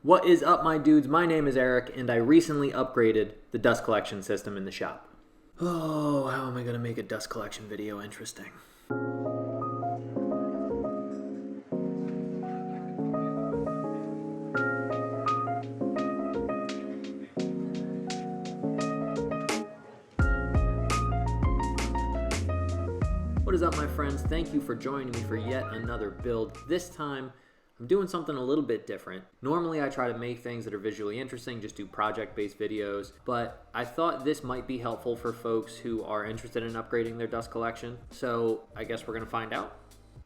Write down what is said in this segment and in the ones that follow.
What is up, my dudes? My name is Eric, and I recently upgraded the dust collection system in the shop. Oh, how am I going to make a dust collection video interesting? What is up, my friends? Thank you for joining me for yet another build. This time, I'm doing something a little bit different. Normally I try to make things that are visually interesting, just do project-based videos, but I thought this might be helpful for folks who are interested in upgrading their dust collection. So I guess we're gonna find out.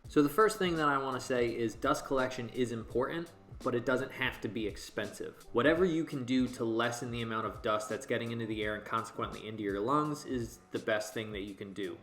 So the first thing that I wanna say is dust collection is important, but it doesn't have to be expensive. Whatever you can do to lessen the amount of dust that's getting into the air and consequently into your lungs is the best thing that you can do.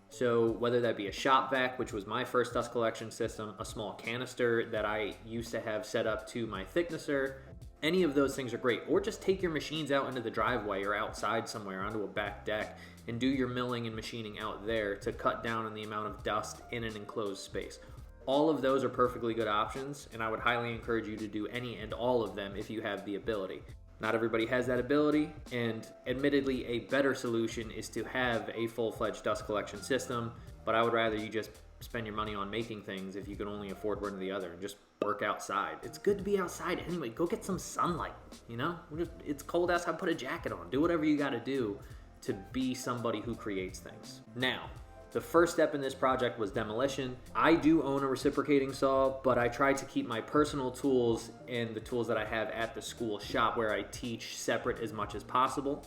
So whether that be a shop vac, which was my first dust collection system, a small canister that I used to have set up to my thicknesser, any of those things are great. Or just take your machines out into the driveway or outside somewhere onto a back deck and do your milling and machining out there to cut down on the amount of dust in an enclosed space. All of those are perfectly good options, and I would highly encourage you to do any and all of them if you have the ability. Not everybody has that ability, and admittedly a better solution is to have a full-fledged dust collection system, but I would rather you just spend your money on making things if you can only afford one or the other and just work outside. It's good to be outside anyway. Go get some sunlight, you know? It's cold outside, put a jacket on. Do whatever you gotta do to be somebody who creates things. Now, the first step in this project was demolition. I do own a reciprocating saw, but I try to keep my personal tools and the tools that I have at the school shop where I teach separate as much as possible.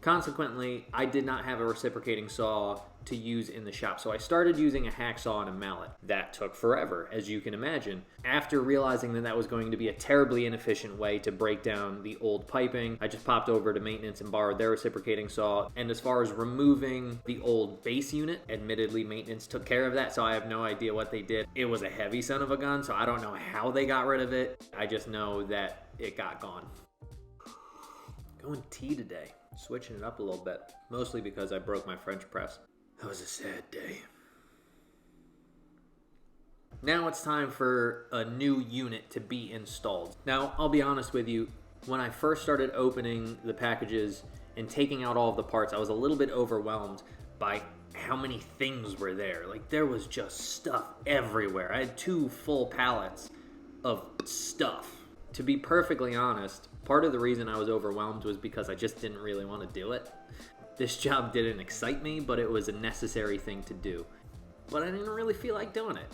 Consequently, I did not have a reciprocating saw to use in the shop, so I started using a hacksaw and a mallet. That took forever, as you can imagine. After realizing that that was going to be a terribly inefficient way to break down the old piping, I just popped over to maintenance and borrowed their reciprocating saw. And as far as removing the old base unit, admittedly maintenance took care of that, so I have no idea what they did. It was a heavy son of a gun, so I don't know how they got rid of it. I just know that it got gone. Going tea today. Switching it up a little bit, mostly because I broke my French press. That was a sad day. Now it's time for a new unit to be installed. Now, I'll be honest with you, when I first started opening the packages and taking out all of the parts, I was a little bit overwhelmed by how many things were there. Like, there was just stuff everywhere. I had 2 full pallets of stuff. To be perfectly honest, part of the reason I was overwhelmed was because I just didn't really want to do it. This job didn't excite me, but it was a necessary thing to do. But I didn't really feel like doing it.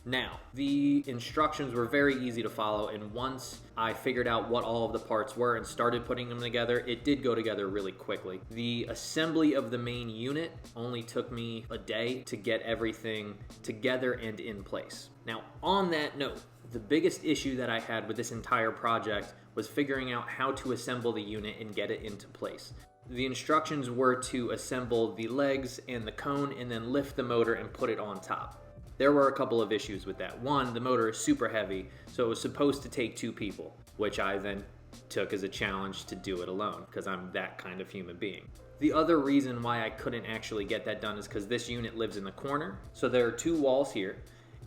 Now, the instructions were very easy to follow, and once I figured out what all of the parts were and started putting them together, it did go together really quickly. The assembly of the main unit only took me a day to get everything together and in place. Now, on that note, the biggest issue that I had with this entire project was figuring out how to assemble the unit and get it into place. The instructions were to assemble the legs and the cone and then lift the motor and put it on top. There were a couple of issues with that. One, the motor is super heavy, so it was supposed to take 2 people, which I then took as a challenge to do it alone, because I'm that kind of human being. The other reason why I couldn't actually get that done is because this unit lives in the corner, so there are 2 walls here.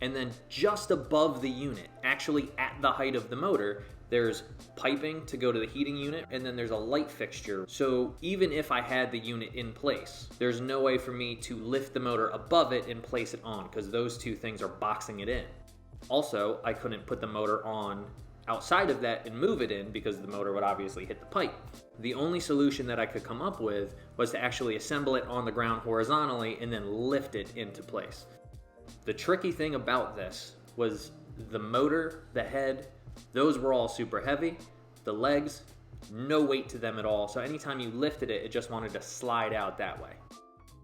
And then just above the unit, actually at the height of the motor, there's piping to go to the heating unit, and then there's a light fixture. So even if I had the unit in place, there's no way for me to lift the motor above it and place it on, because those 2 things are boxing it in. Also, I couldn't put the motor on outside of that and move it in because the motor would obviously hit the pipe. The only solution that I could come up with was to actually assemble it on the ground horizontally and then lift it into place. The tricky thing about this was the motor, the head, those were all super heavy. The legs, no weight to them at all. So anytime you lifted it, it just wanted to slide out that way.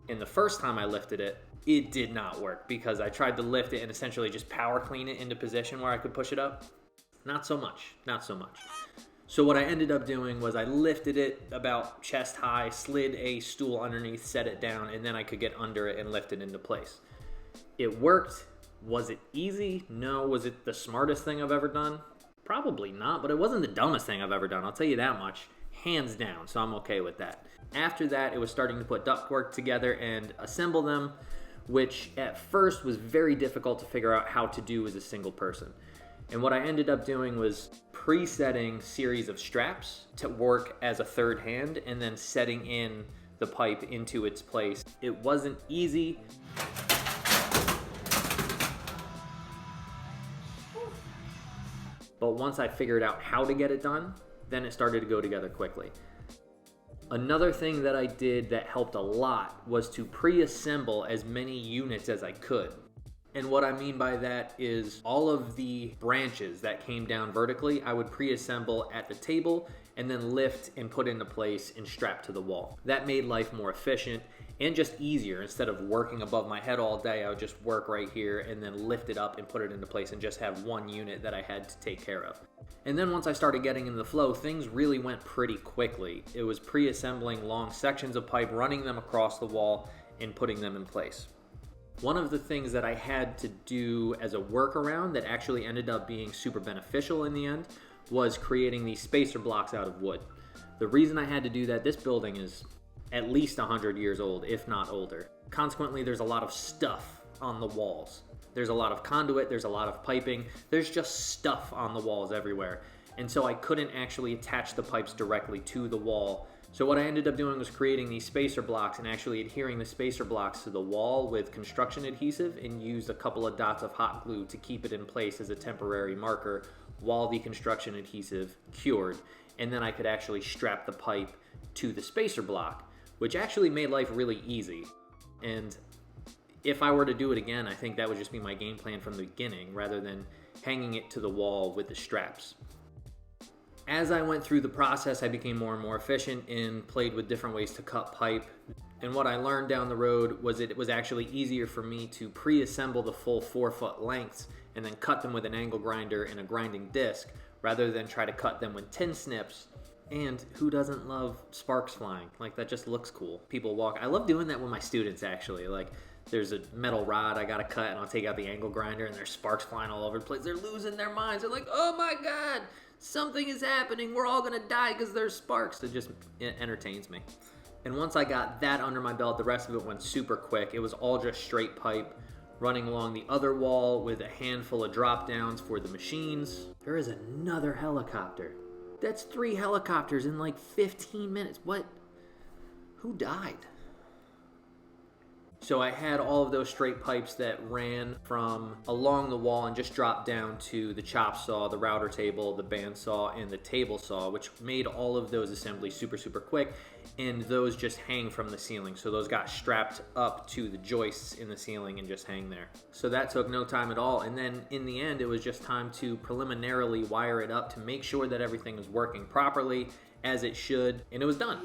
And the first time I lifted it, it did not work because I tried to lift it and essentially just power clean it into position where I could push it up. Not so much. So what I ended up doing was I lifted it about chest high, slid a stool underneath, set it down, and then I could get under it and lift it into place. It worked. Was it easy? No. Was it the smartest thing I've ever done? Probably not, but it wasn't the dumbest thing I've ever done. I'll tell you that much. Hands down, so I'm okay with that. After that, it was starting to put ductwork together and assemble them, which at first was very difficult to figure out how to do as a single person. And what I ended up doing was pre-setting series of straps to work as a third hand and then setting in the pipe into its place. It wasn't easy. But once I figured out how to get it done, then it started to go together quickly. Another thing that I did that helped a lot was to pre-assemble as many units as I could. And what I mean by that is all of the branches that came down vertically, I would pre-assemble at the table and then lift and put into place and strap to the wall. That made life more efficient and just easier. Instead of working above my head all day, I would just work right here and then lift it up and put it into place and just have one unit that I had to take care of. And then once I started getting into the flow, things really went pretty quickly. It was pre-assembling long sections of pipe, running them across the wall, and putting them in place. One of the things that I had to do as a workaround that actually ended up being super beneficial in the end was creating these spacer blocks out of wood. The reason I had to do that, this building is at least 100 years old, if not older. Consequently, there's a lot of stuff on the walls. There's a lot of conduit, there's a lot of piping, there's just stuff on the walls everywhere. And so I couldn't actually attach the pipes directly to the wall. So what I ended up doing was creating these spacer blocks and actually adhering the spacer blocks to the wall with construction adhesive and used a couple of dots of hot glue to keep it in place as a temporary marker while the construction adhesive cured. And then I could actually strap the pipe to the spacer block, which actually made life really easy. And if I were to do it again, I think that would just be my game plan from the beginning rather than hanging it to the wall with the straps. As I went through the process, I became more and more efficient and played with different ways to cut pipe. And what I learned down the road was that it was actually easier for me to pre-assemble the full 4-foot lengths and then cut them with an angle grinder and a grinding disc rather than try to cut them with tin snips. And who doesn't love sparks flying? Like, that just looks cool. People walk. I love doing that with my students, actually. Like, there's a metal rod I gotta cut and I'll take out the angle grinder and there's sparks flying all over the place. They're losing their minds. They're like, oh my God, something is happening. We're all gonna die because there's sparks. It entertains me. And once I got that under my belt, the rest of it went super quick. It was all just straight pipe running along the other wall with a handful of drop downs for the machines. There is another helicopter. That's 3 helicopters in like 15 minutes. What? Who died? So I had all of those straight pipes that ran from along the wall and just dropped down to the chop saw, the router table, the bandsaw, and the table saw, which made all of those assemblies super, super quick. And those just hang from the ceiling. So those got strapped up to the joists in the ceiling and just hang there. So that took no time at all. And then in the end, it was just time to preliminarily wire it up to make sure that everything was working properly as it should. And it was done.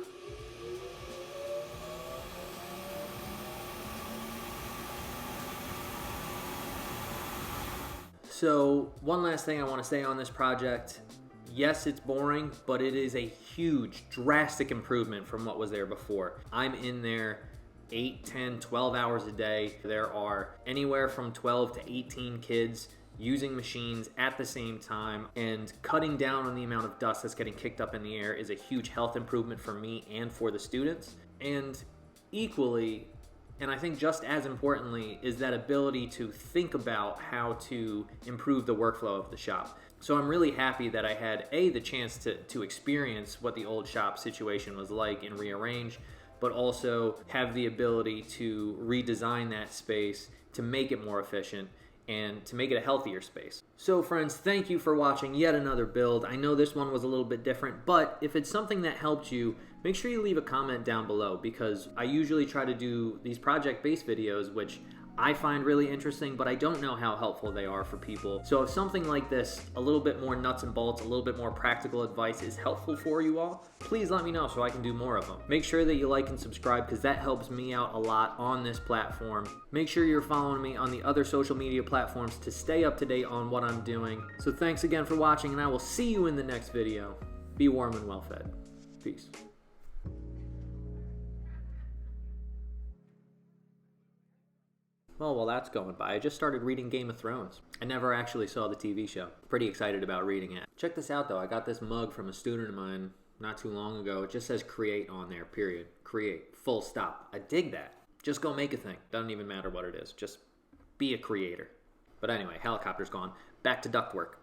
So one last thing I want to say on this project. Yes, it's boring, but it is a huge, drastic improvement from what was there before. I'm in there 8, 10, 12 hours a day. There are anywhere from 12 to 18 kids using machines at the same time, and cutting down on the amount of dust that's getting kicked up in the air is a huge health improvement for me and for the students. And equally, and I think just as importantly, is that ability to think about how to improve the workflow of the shop. So I'm really happy that I had the chance to experience what the old shop situation was like and rearrange, but also have the ability to redesign that space to make it more efficient and to make it a healthier space. So friends, thank you for watching yet another build. I know this one was a little bit different, but if it's something that helped you, make sure you leave a comment down below, because I usually try to do these project-based videos, which I find really interesting, but I don't know how helpful they are for people. So if something like this, a little bit more nuts and bolts, a little bit more practical advice is helpful for you all, please let me know so I can do more of them. Make sure that you like and subscribe, because that helps me out a lot on this platform. Make sure you're following me on the other social media platforms to stay up to date on what I'm doing. So thanks again for watching, and I will see you in the next video. Be warm and well fed. Peace. Well, while that's going by, I just started reading Game of Thrones. I never actually saw the TV show. Pretty excited about reading it. Check this out though, I got this mug from a student of mine not too long ago. It just says create on there, period. Create, full stop. I dig that. Just go make a thing. Doesn't even matter what it is. Just be a creator. But anyway, helicopter's gone. Back to ductwork.